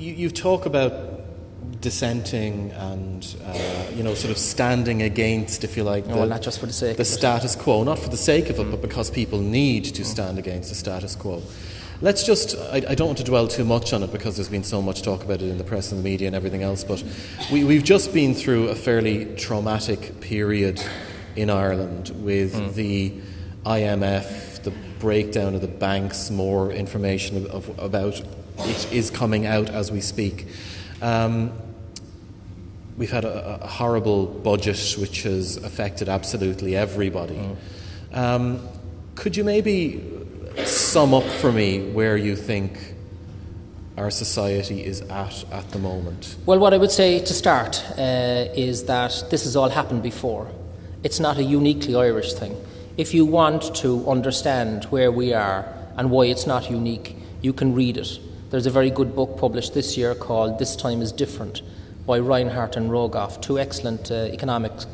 you talk about dissenting and sort of standing against, if you like, not just for the sake the status quo, not for the sake of it, but because people need to stand against the status quo. Let's just, I don't want to dwell too much on it because there's been so much talk about it in the press and the media and everything else, but we've just been through a fairly traumatic period in Ireland with the IMF, the breakdown of the banks, more information about it is coming out as we speak. We've had a horrible budget which has affected absolutely everybody. Could you maybe sum up for me where you think our society is at the moment? Well, what I would say to start is that this has all happened before. It's not a uniquely Irish thing. If you want to understand where we are and why it's not unique, you can read it. There's a very good book published this year called This Time is Different by Reinhardt and Rogoff, two excellent economics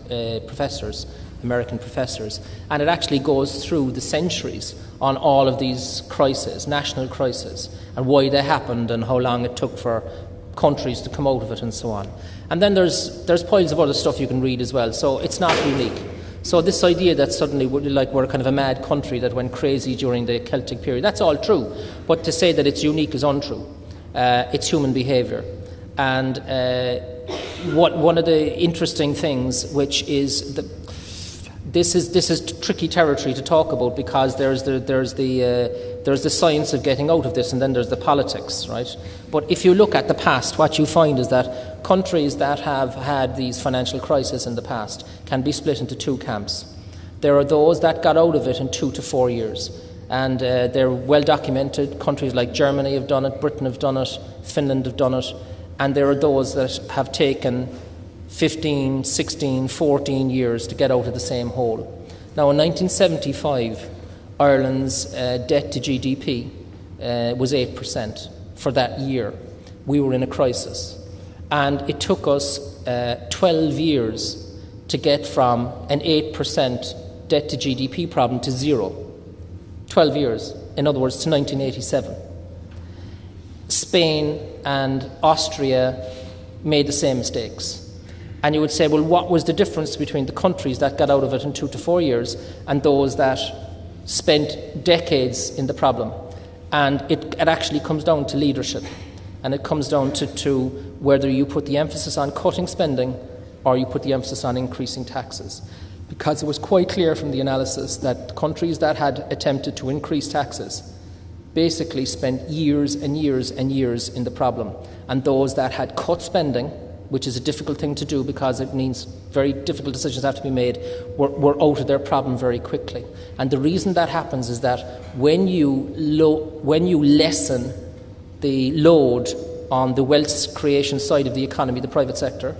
professors, American professors, and it actually goes through the centuries on all of these crises, national crises, and why they happened and how long it took for countries to come out of it and so on. And then there's piles of other stuff you can read as well, so it's not unique. So this idea that suddenly we're kind of a mad country that went crazy during the Celtic period, that's all true. But to say that it's unique is untrue. It's human behaviour. And one of the interesting things, which is this is tricky territory to talk about because there's the science of getting out of this, and then there's the politics, right? But if you look at the past, what you find is that countries that have had these financial crises in the past can be split into two camps. There are those that got out of it in 2 to 4 years, and they're well documented. Countries like Germany have done it, Britain have done it, Finland have done it, and there are those that have taken 15, 16, 14 years to get out of the same hole. Now, in 1975, Ireland's debt to GDP was 8% for that year. We were in a crisis. And it took us 12 years to get from an 8% debt to GDP problem to zero. 12 years, in other words, to 1987. Spain and Austria made the same mistakes. And you would say, well, what was the difference between the countries that got out of it in 2 to 4 years and those that spent decades in the problem? And it actually comes down to leadership. And it comes down to whether you put the emphasis on cutting spending or you put the emphasis on increasing taxes. Because it was quite clear from the analysis that countries that had attempted to increase taxes basically spent years and years and years in the problem. And those that had cut spending, which is a difficult thing to do because it means very difficult decisions have to be made, were out of their problem very quickly. And the reason that happens is that when you lessen the load on the wealth creation side of the economy, the private sector,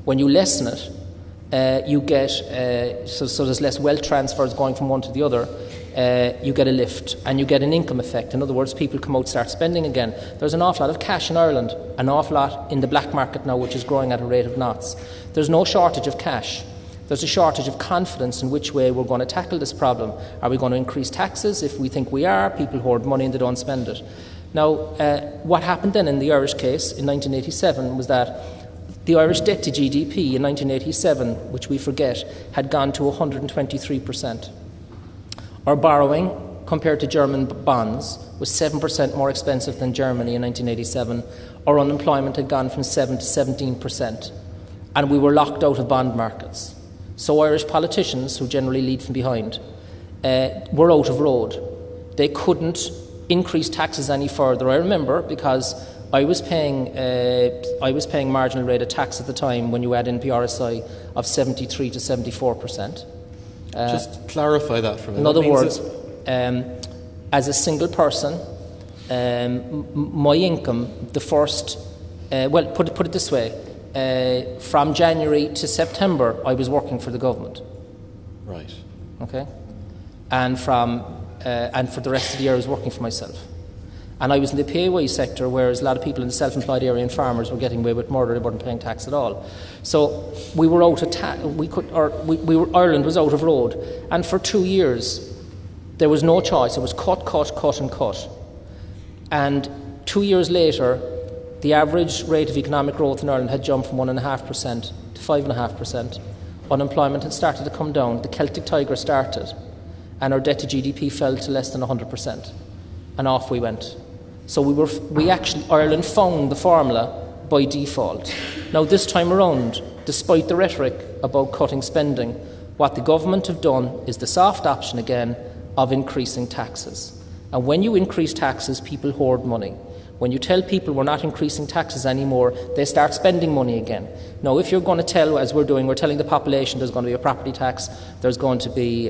when you lessen it, you get, so there's less wealth transfers going from one to the other, you get a lift and you get an income effect. In other words, people come out, start spending again. There's an awful lot of cash in Ireland, an awful lot in the black market now, which is growing at a rate of knots. There's no shortage of cash. There's a shortage of confidence in which way we're going to tackle this problem. Are we going to increase taxes? If we think we are, people hoard money and they don't spend it. Now, what happened then in the Irish case in 1987 was that the Irish debt to GDP in 1987, which we forget, had gone to 123%. Our borrowing, compared to German bonds, was 7% more expensive than Germany in 1987. Our unemployment had gone from 7 to 17%. And we were locked out of bond markets. So Irish politicians, who generally lead from behind, were out of road. They couldn't increase taxes any further. I remember because I was paying marginal rate of tax at the time when you add in PRSI of 73 to 74%. Just clarify that for me. In other words, as a single person, my income, the first, put it this way, from January to September, I was working for the government. Right. Okay. And for the rest of the year, I was working for myself. And I was in the PAYE sector, whereas a lot of people in the self-employed area and farmers were getting away with murder. They weren't paying tax at all. So we were out of Ireland was out of road. And for 2 years, there was no choice. It was cut, and cut. And 2 years later, the average rate of economic growth in Ireland had jumped from 1.5% to 5.5%. Unemployment had started to come down. The Celtic Tiger started, and our debt to GDP fell to less than 100%, and off we went. So Ireland found the formula by default. Now this time around, despite the rhetoric about cutting spending, what the government have done is the soft option again of increasing taxes. And when you increase taxes, people hoard money. When you tell people we're not increasing taxes anymore, they start spending money again. Now, if you're going to tell, as we're doing, we're telling the population there's going to be a property tax, there's going to be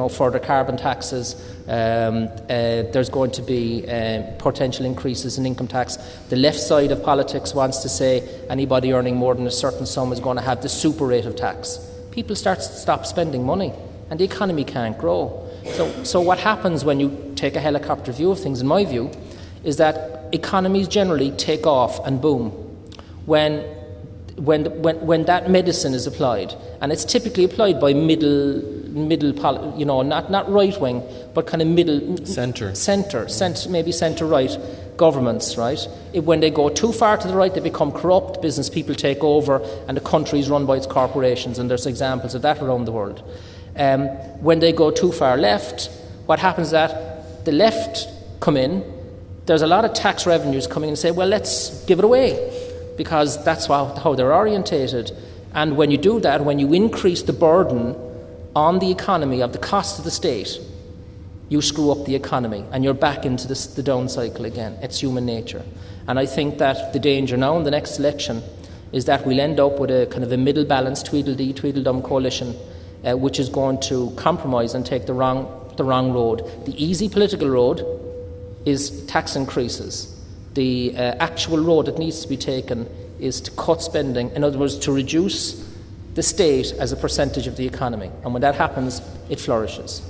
further carbon taxes, there's going to be potential increases in income tax. The left side of politics wants to say anybody earning more than a certain sum is going to have the super rate of tax. People stop spending money, and the economy can't grow. So what happens when you take a helicopter view of things, in my view, is that economies generally take off and boom when that medicine is applied, and it's typically applied by middle, not right wing, but kind of middle centre, maybe centre right governments. Right, when they go too far to the right, they become corrupt. Business people take over, and the country is run by its corporations, and there's examples of that around the world. When they go too far left, what happens is that the left come in. There's a lot of tax revenues coming in and say, well, let's give it away, because that's how they're orientated. And when you do that, when you increase the burden on the economy of the cost of the state, you screw up the economy and you're back into the down cycle again. It's human nature. And I think that the danger now in the next election is that we'll end up with a kind of a middle balance, Tweedledee, Tweedledum coalition, which is going to compromise and take the wrong road. The easy political road is tax increases. The actual road that needs to be taken is to cut spending, in other words, to reduce the state as a percentage of the economy. And when that happens, it flourishes.